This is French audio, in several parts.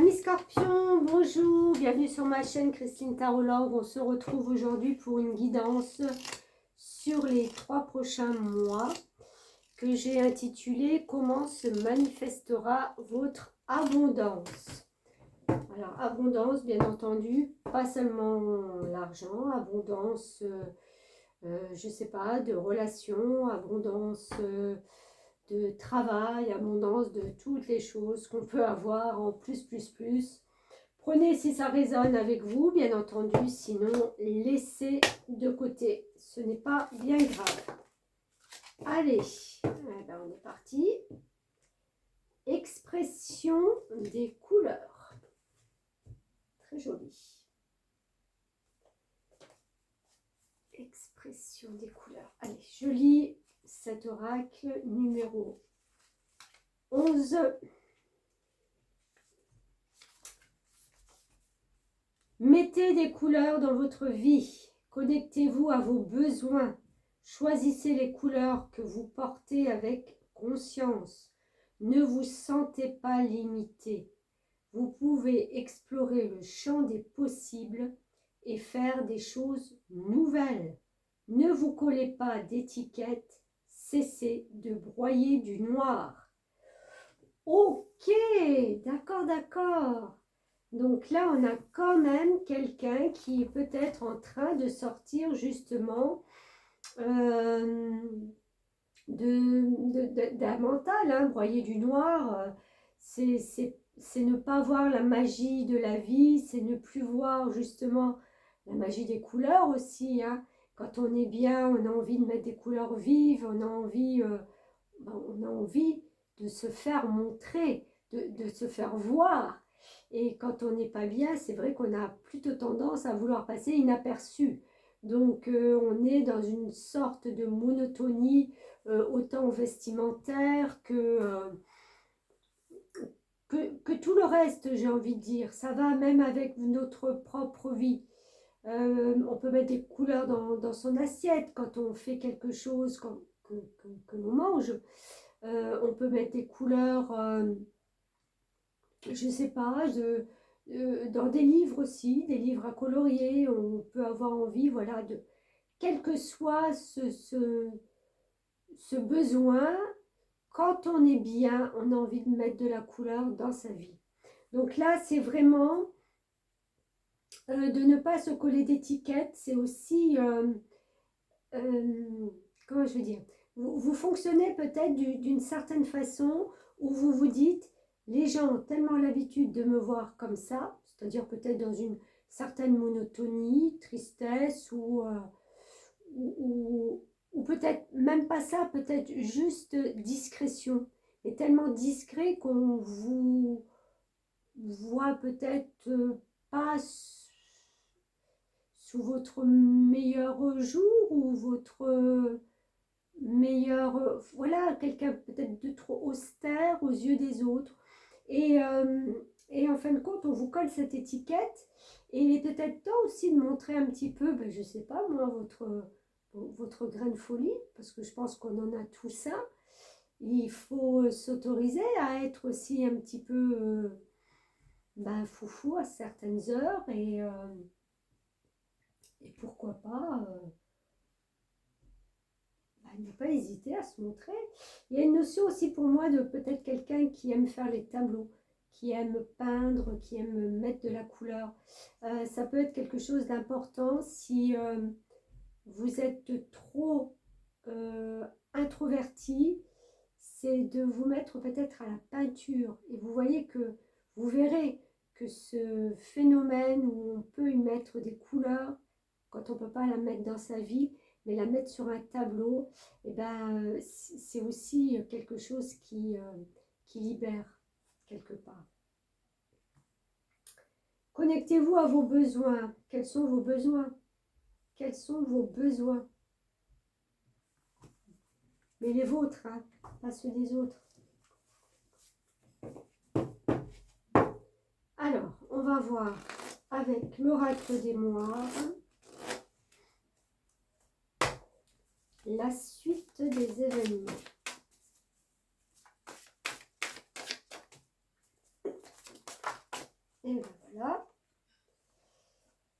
Amis Scorpions, bonjour, bienvenue sur ma chaîne Christine Tarologue. On se retrouve aujourd'hui pour une guidance sur les 3 prochains mois que j'ai intitulé Comment se manifestera votre abondance. Alors abondance, bien entendu, pas seulement l'argent, abondance, je sais pas, de relations, abondance de travail, abondance de toutes les choses qu'on peut avoir en plus. Prenez si ça résonne avec vous, bien entendu, sinon laissez de côté. Ce n'est pas bien grave. Allez, eh ben, on est parti. Expression des couleurs. Très joli. Expression des couleurs. Allez, je lis cet oracle numéro 11. Mettez des couleurs dans votre vie. Connectez-vous à vos besoins. Choisissez les couleurs que vous portez avec conscience. Ne vous sentez pas limité. Vous pouvez explorer le champ des possibles et faire des choses nouvelles. Ne vous collez pas d'étiquettes. Cessez de broyer du noir. Ok, d'accord. Donc là, on a quand même quelqu'un qui est peut-être en train de sortir justement d'un mental, hein, broyer du noir. C'est ne pas voir la magie de la vie, c'est ne plus voir justement la magie des couleurs aussi. Hein. Quand on est bien, on a envie de mettre des couleurs vives, on a envie de se faire montrer, de se faire voir. Et quand on n'est pas bien, c'est vrai qu'on a plutôt tendance à vouloir passer inaperçu. Donc on est dans une sorte de monotonie, autant vestimentaire que tout le reste, j'ai envie de dire. Ça va même avec notre propre vie. On peut mettre des couleurs dans son assiette quand on fait quelque chose que l'on mange. On peut mettre des couleurs, je ne sais pas, dans des livres aussi, des livres à colorier. On peut avoir envie, voilà, de quel que soit ce besoin, quand on est bien, on a envie de mettre de la couleur dans sa vie. Donc là, c'est vraiment de ne pas se coller d'étiquettes. C'est aussi, comment je vais dire, vous fonctionnez peut-être d'une certaine façon où vous vous dites, les gens ont tellement l'habitude de me voir comme ça, c'est-à-dire peut-être dans une certaine monotonie, tristesse ou peut-être même pas ça, peut-être juste discrétion. Et tellement discret qu'on vous voit peut-être pas sous votre meilleur jour ou votre meilleur... voilà, quelqu'un peut-être de trop austère aux yeux des autres. Et en fin de compte, on vous colle cette étiquette. Et il est peut-être temps aussi de montrer un petit peu, ben, je sais pas moi, votre grain de folie, parce que je pense qu'on en a tout ça. Il faut s'autoriser à être aussi un petit peu foufou à certaines heures et pourquoi pas ne pas hésiter à se montrer. Il y a une notion aussi pour moi de peut-être quelqu'un qui aime faire les tableaux, qui aime peindre, qui aime mettre de la couleur. Ça peut être quelque chose d'important si vous êtes trop introverti, c'est de vous mettre peut-être à la peinture. Et vous voyez que, vous verrez que ce phénomène où on peut y mettre des couleurs, quand on ne peut pas la mettre dans sa vie, mais la mettre sur un tableau, et ben, c'est aussi quelque chose qui libère quelque part. Connectez-vous à vos besoins. Quels sont vos besoins? Quels sont vos besoins? Mais les vôtres, hein, pas ceux des autres. Alors, on va voir avec l'oracle des moires la suite des événements. Et ben voilà.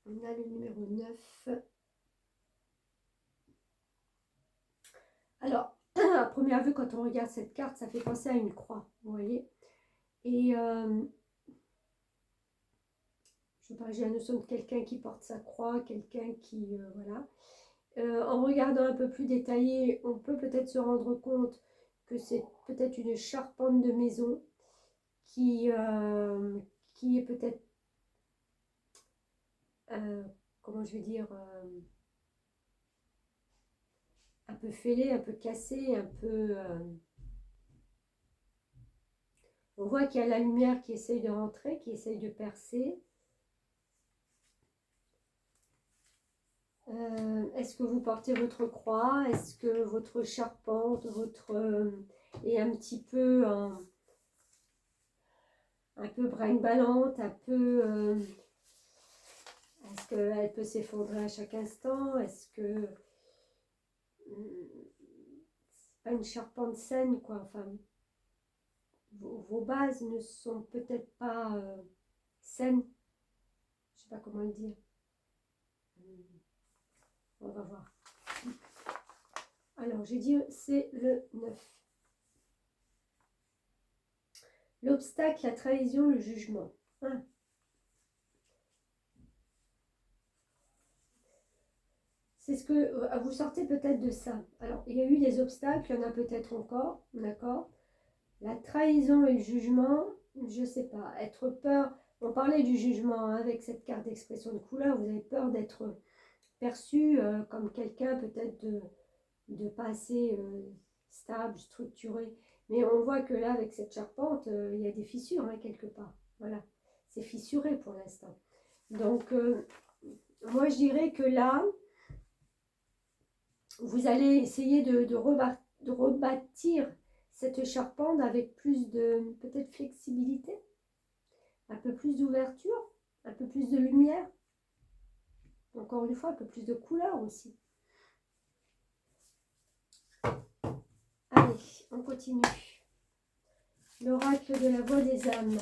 On a le numéro 9. Alors, à première vue, quand on regarde cette carte, ça fait penser à une croix, vous voyez. Et je sais pas, j'ai la notion de quelqu'un qui porte sa croix, quelqu'un qui, voilà. En regardant un peu plus détaillé, on peut peut-être se rendre compte que c'est peut-être une charpente de maison qui est peut-être, comment je vais dire, un peu fêlée, un peu cassée, un peu... on voit qu'il y a la lumière qui essaye de rentrer, qui essaye de percer. Est-ce que vous portez votre croix? Est-ce que votre charpente, est un petit peu un peu brinque-ballante, un peu... est-ce qu'elle peut s'effondrer à chaque instant? Est-ce que... c'est pas une charpente saine, quoi. Enfin, vos bases ne sont peut-être pas saines. Je sais pas comment le dire. On va voir. Alors, j'ai dit, c'est le 9. L'obstacle, la trahison, le jugement. Hein. C'est ce que vous sortez peut-être de ça. Alors, il y a eu des obstacles, il y en a peut-être encore, d'accord? La trahison et le jugement, je ne sais pas. Être peur, on parlait du jugement hein, avec cette carte d'expression de couleur, vous avez peur d'être perçu comme quelqu'un peut-être de pas assez stable, structuré. Mais on voit que là, avec cette charpente, il y a des fissures hein, quelque part. Voilà, c'est fissuré pour l'instant. Donc, moi, je dirais que là, vous allez essayer de rebâtir cette charpente avec plus de, peut-être, flexibilité, un peu plus d'ouverture, un peu plus de lumière. Encore une fois, un peu plus de couleur aussi. Allez, on continue. L'oracle de la voix des âmes.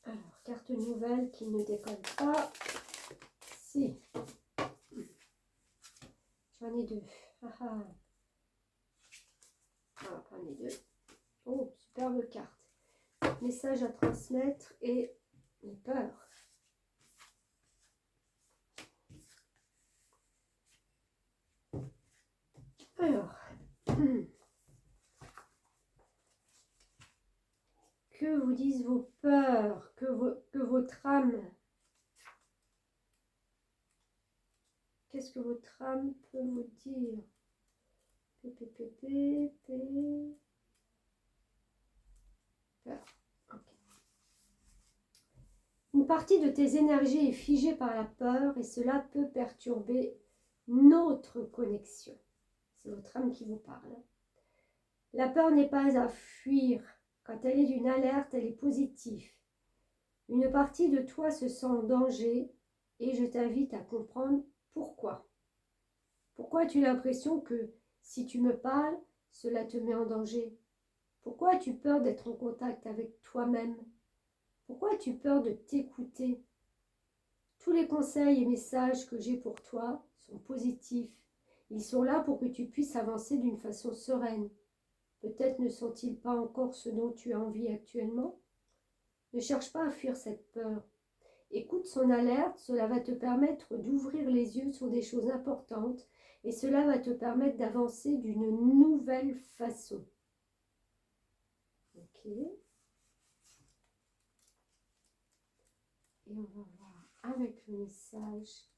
Alors, carte nouvelle qui ne décolle pas. Si. J'en ai deux. Ah ah. Voilà, j'en ai deux. Oh, superbe carte. Message à transmettre et les peurs. Alors, que vous disent vos peurs, que votre âme, qu'est-ce que votre âme peut vous dire? Peur. Okay. Une partie de tes énergies est figée par la peur et cela peut perturber notre connexion. C'est votre âme qui vous parle. La peur n'est pas à fuir. Quand elle est d'une alerte, elle est positive. Une partie de toi se sent en danger et je t'invite à comprendre pourquoi. Pourquoi as-tu l'impression que si tu me parles, cela te met en danger? Pourquoi as-tu peur d'être en contact avec toi-même? Pourquoi as-tu peur de t'écouter? Tous les conseils et messages que j'ai pour toi sont positifs. Ils sont là pour que tu puisses avancer d'une façon sereine. Peut-être ne sont-ils pas encore ce dont tu as envie actuellement? Ne cherche pas à fuir cette peur. Écoute son alerte, cela va te permettre d'ouvrir les yeux sur des choses importantes et cela va te permettre d'avancer d'une nouvelle façon. Ok. Et on va voir avec le message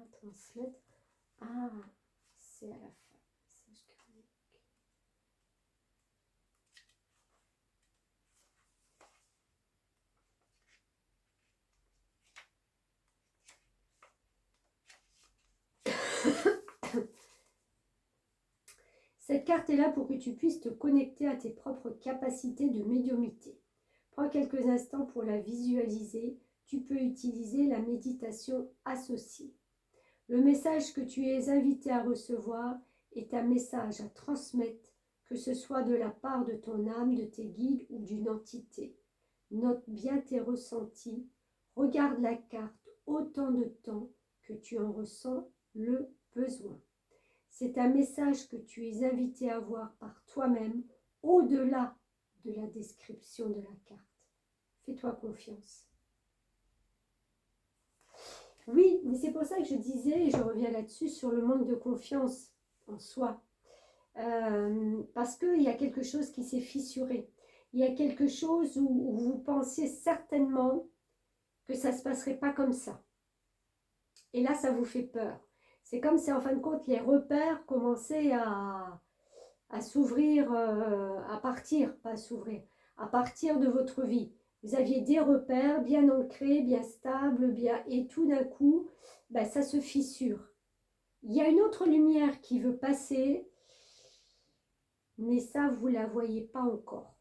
à transmettre. Ah, c'est à la fin. Message karmique. carte est là pour que tu puisses te connecter à tes propres capacités de médiumnité. Prends quelques instants pour la visualiser. Tu peux utiliser la méditation associée. Le message que tu es invité à recevoir est un message à transmettre, que ce soit de la part de ton âme, de tes guides ou d'une entité. Note bien tes ressentis. Regarde la carte autant de temps que tu en ressens le besoin. C'est un message que tu es invité à voir par toi-même, au-delà de la description de la carte. Fais-toi confiance. Oui, mais c'est pour ça que je disais, et je reviens là-dessus, sur le manque de confiance en soi. Parce qu'il y a quelque chose qui s'est fissuré. Il y a quelque chose où vous pensiez certainement que ça ne se passerait pas comme ça. Et là, ça vous fait peur. C'est comme si, en fin de compte, les repères commençaient à s'ouvrir, à partir, pas à s'ouvrir, à partir de votre vie. Vous aviez des repères bien ancrés, bien stables, bien, et tout d'un coup, ben, ça se fissure. Il y a une autre lumière qui veut passer, mais ça, vous ne la voyez pas encore.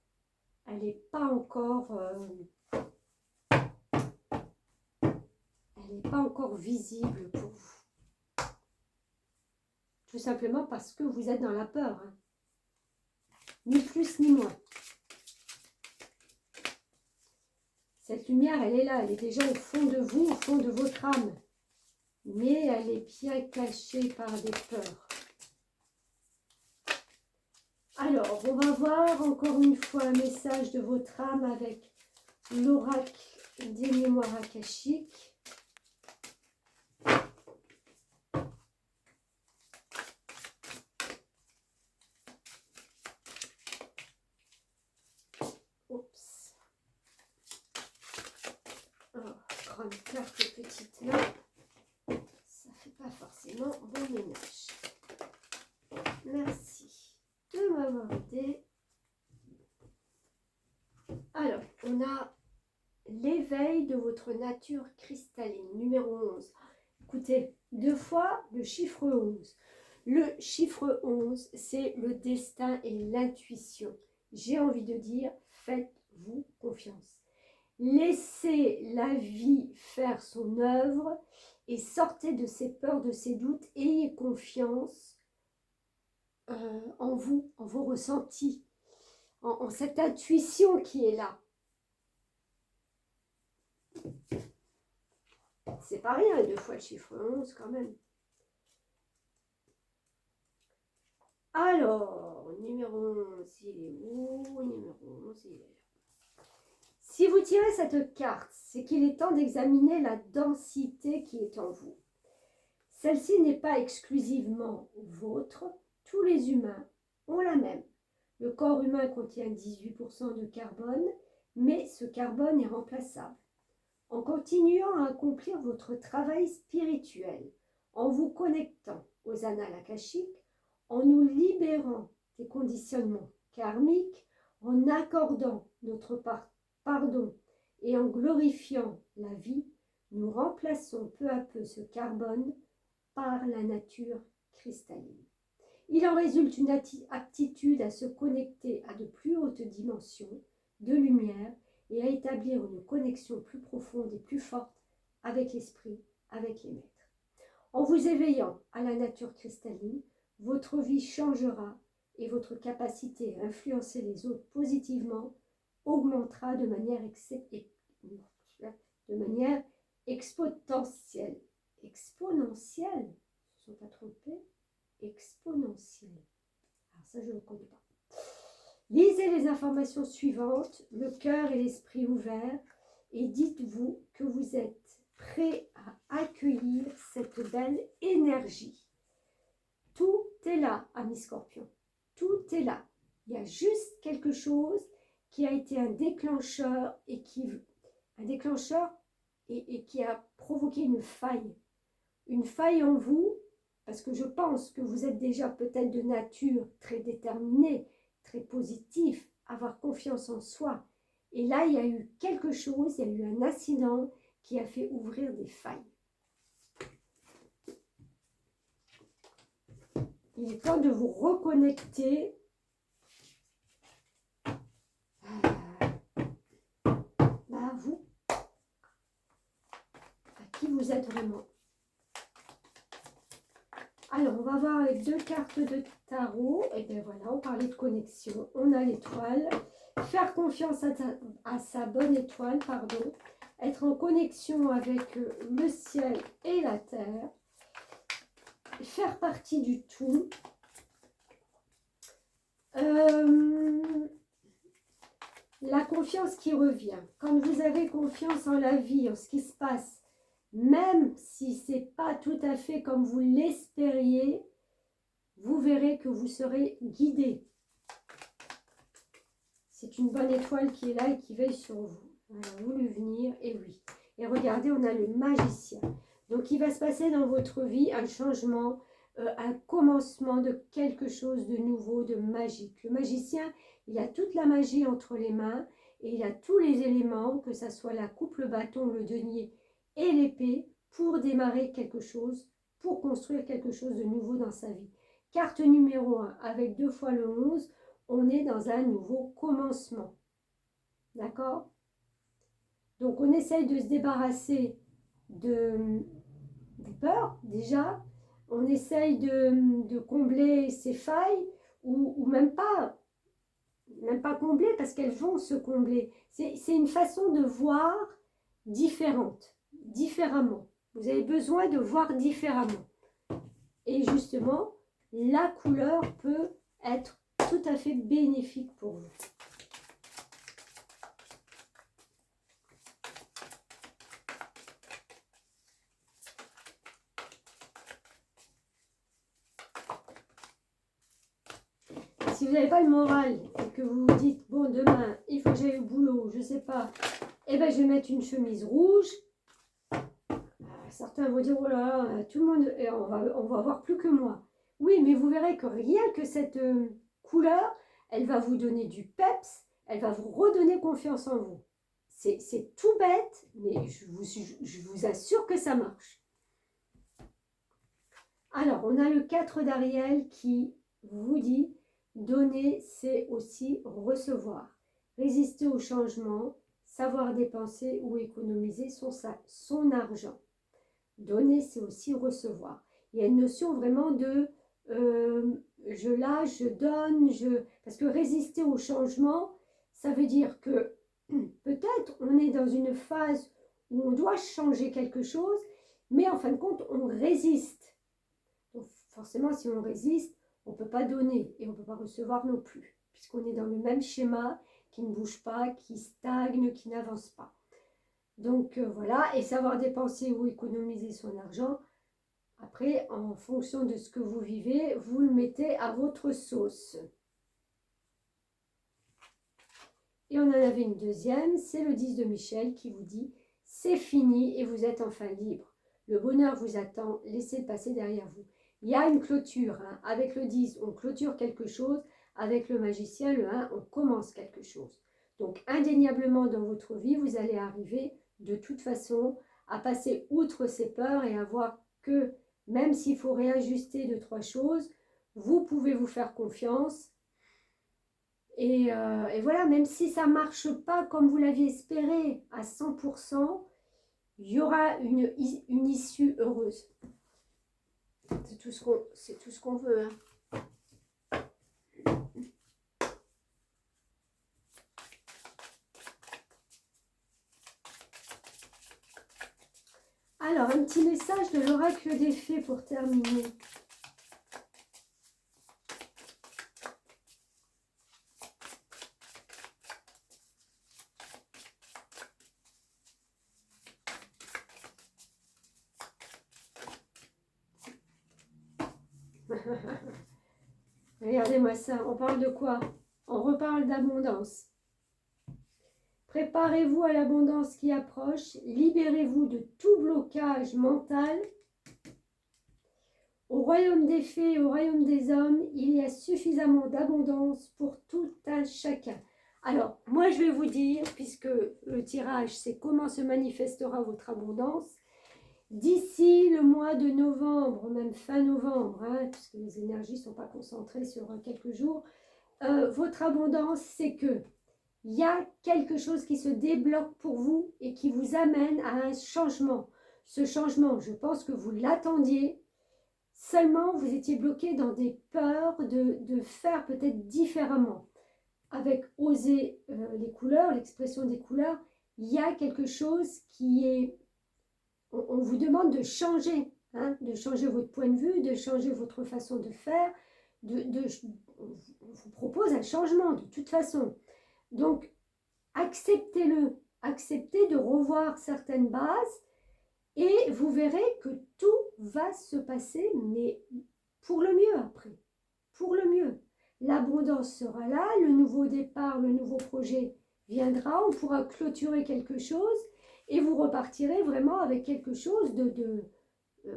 Elle n'est pas encore... elle n'est pas encore visible pour vous. Tout simplement parce que vous êtes dans la peur. Hein. Ni plus ni moins. Cette lumière, elle est là. Elle est déjà au fond de vous, au fond de votre âme. Mais elle est bien cachée par des peurs. Alors, on va voir encore une fois un message de votre âme avec l'oracle des mémoires akashiques. Oups. Alors, grande carte, petite main. Ça fait pas forcément bon ménage. Merci de m'avoir aidé. Alors, on a l'éveil de votre nature cristalline, numéro 11. Écoutez, 2 fois le chiffre 11. Le chiffre 11, c'est le destin et l'intuition. J'ai envie de dire, faites-vous confiance. Laissez la vie faire son œuvre et sortez de ces peurs, de ces doutes. Ayez confiance en vous, en vos ressentis, en cette intuition qui est là. C'est pas rien, 2 fois le chiffre 11 quand même. Alors, numéro 11, il est où? Numéro 11, il est là. Si vous tirez cette carte, c'est qu'il est temps d'examiner la densité qui est en vous. Celle-ci n'est pas exclusivement vôtre. Tous les humains ont la même. Le corps humain contient 18% de carbone, mais ce carbone est remplaçable. En continuant à accomplir votre travail spirituel, en vous connectant aux annales akashiques, en nous libérant des conditionnements karmiques, en accordant notre pardon et en glorifiant la vie, nous remplaçons peu à peu ce carbone par la nature cristalline. Il en résulte une aptitude à se connecter à de plus hautes dimensions de lumière et à établir une connexion plus profonde et plus forte avec l'esprit, avec les maîtres. En vous éveillant à la nature cristalline, votre vie changera et votre capacité à influencer les autres positivement augmentera de manière exponentielle. Exponentielle, ils ne sont pas trompés, exponentielle. Alors ça, je ne connais pas. Lisez les informations suivantes, le cœur et l'esprit ouverts, et dites-vous que vous êtes prêt à accueillir cette belle énergie. Tout est là, amis scorpions. Tout est là. Il y a juste quelque chose qui a été un déclencheur et qui a provoqué une faille. Une faille en vous, parce que je pense que vous êtes déjà peut-être de nature très déterminée, très positif, avoir confiance en soi. Et là, il y a eu quelque chose, il y a eu un incident qui a fait ouvrir des failles. il est temps de vous reconnecter à vous, à qui vous êtes vraiment. Alors, on va voir avec 2 cartes de tarot. Et bien voilà, on parlait de connexion. On a l'étoile. Faire confiance à sa bonne étoile, pardon. Être en connexion avec le ciel et la terre. Faire partie du tout. La confiance qui revient. Quand vous avez confiance en la vie, en ce qui se passe, même si ce n'est pas tout à fait comme vous l'espériez, vous verrez que vous serez guidé. C'est une bonne étoile qui est là et qui veille sur vous. Elle a voulu venir, et oui. Et regardez, on a le magicien. Donc, il va se passer dans votre vie un changement, un commencement de quelque chose de nouveau, de magique. Le magicien, il a toute la magie entre les mains et il a tous les éléments, que ce soit la coupe, le bâton, le denier et l'épée, pour démarrer quelque chose, pour construire quelque chose de nouveau dans sa vie. Carte numéro 1, avec 2 fois le 11, on est dans un nouveau commencement. D'accord? Donc, on essaye de se débarrasser des peurs, déjà. On essaye de combler ses failles, ou même pas combler, parce qu'elles vont se combler. C'est une façon de voir différemment. Vous avez besoin de voir différemment. Et justement, la couleur peut être tout à fait bénéfique pour vous. Si vous n'avez pas le moral et que vous vous dites, bon, demain, il faut que j'aille au boulot, je ne sais pas, eh bien, je vais mettre une chemise rouge. Certains vont dire, oh là là, tout le monde, on va voir plus que moi. Oui, mais vous verrez que rien que cette couleur, elle va vous donner du peps, elle va vous redonner confiance en vous. C'est tout bête, mais je vous assure que ça marche. Alors, on a le 4 d'Ariel qui vous dit, donner, c'est aussi recevoir. Résister au changement, savoir dépenser ou économiser son argent. Donner, c'est aussi recevoir. Il y a une notion vraiment de je lâche, je donne, parce que résister au changement, ça veut dire que peut-être on est dans une phase où on doit changer quelque chose, mais en fin de compte, on résiste. Donc forcément, si on résiste, on ne peut pas donner et on ne peut pas recevoir non plus, puisqu'on est dans le même schéma qui ne bouge pas, qui stagne, qui n'avance pas. Donc voilà, et savoir dépenser ou économiser son argent, après, en fonction de ce que vous vivez, vous le mettez à votre sauce. Et on en avait une deuxième, c'est le 10 de Michel qui vous dit « C'est fini et vous êtes enfin libre. Le bonheur vous attend, laissez passer derrière vous. » Il y a une clôture. Hein. Avec le 10, on clôture quelque chose. Avec le magicien, le 1, on commence quelque chose. Donc, indéniablement dans votre vie, vous allez arriver de toute façon à passer outre ces peurs et à voir que même s'il faut réajuster 2-3 choses, vous pouvez vous faire confiance. Et voilà, même si ça ne marche pas comme vous l'aviez espéré à 100%, il y aura une issue heureuse. C'est tout ce qu'on veut. Hein. Alors, un petit message de l'oracle des fées pour terminer. Regardez-moi ça, on parle de quoi? On reparle d'abondance. Préparez-vous à l'abondance qui approche, libérez-vous de tout blocage mental. Au royaume des fées et au royaume des hommes, il y a suffisamment d'abondance pour tout un chacun. Alors, moi je vais vous dire, puisque le tirage c'est comment se manifestera votre abondance, D'ici le mois de novembre, même fin novembre, hein, puisque les énergies ne sont pas concentrées sur quelques jours, votre abondance, c'est que il y a quelque chose qui se débloque pour vous et qui vous amène à un changement. Ce changement, je pense que vous l'attendiez, seulement vous étiez bloqué dans des peurs de faire peut-être différemment. Avec oser les couleurs, l'expression des couleurs, il y a quelque chose qui est... On vous demande de changer, hein, de changer votre point de vue, de changer votre façon de faire. On vous propose un changement de toute façon. Donc, acceptez-le, acceptez de revoir certaines bases et vous verrez que tout va se passer, mais pour le mieux après, pour le mieux. L'abondance sera là, le nouveau départ, le nouveau projet viendra, on pourra clôturer quelque chose et vous repartirez vraiment avec quelque chose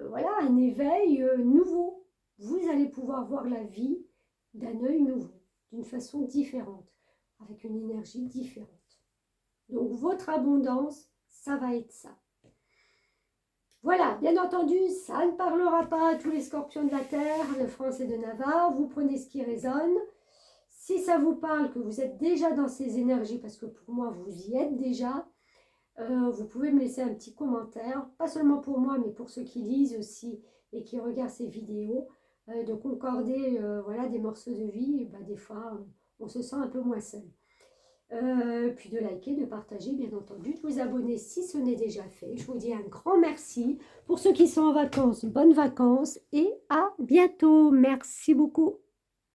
voilà, un éveil nouveau. Vous allez pouvoir voir la vie d'un œil nouveau, d'une façon différente, avec une énergie différente. Donc, votre abondance, ça va être ça. Voilà, bien entendu, ça ne parlera pas à tous les scorpions de la Terre, de France et de Navarre. Vous prenez ce qui résonne. Si ça vous parle, que vous êtes déjà dans ces énergies, parce que pour moi, vous y êtes déjà, vous pouvez me laisser un petit commentaire, pas seulement pour moi, mais pour ceux qui lisent aussi et qui regardent ces vidéos, de concorder voilà, des morceaux de vie. Et ben, des fois, on se sent un peu moins seul. Puis de liker, de partager, bien entendu, de vous abonner si ce n'est déjà fait. Je vous dis un grand merci. Pour ceux qui sont en vacances, bonnes vacances et à bientôt. Merci beaucoup.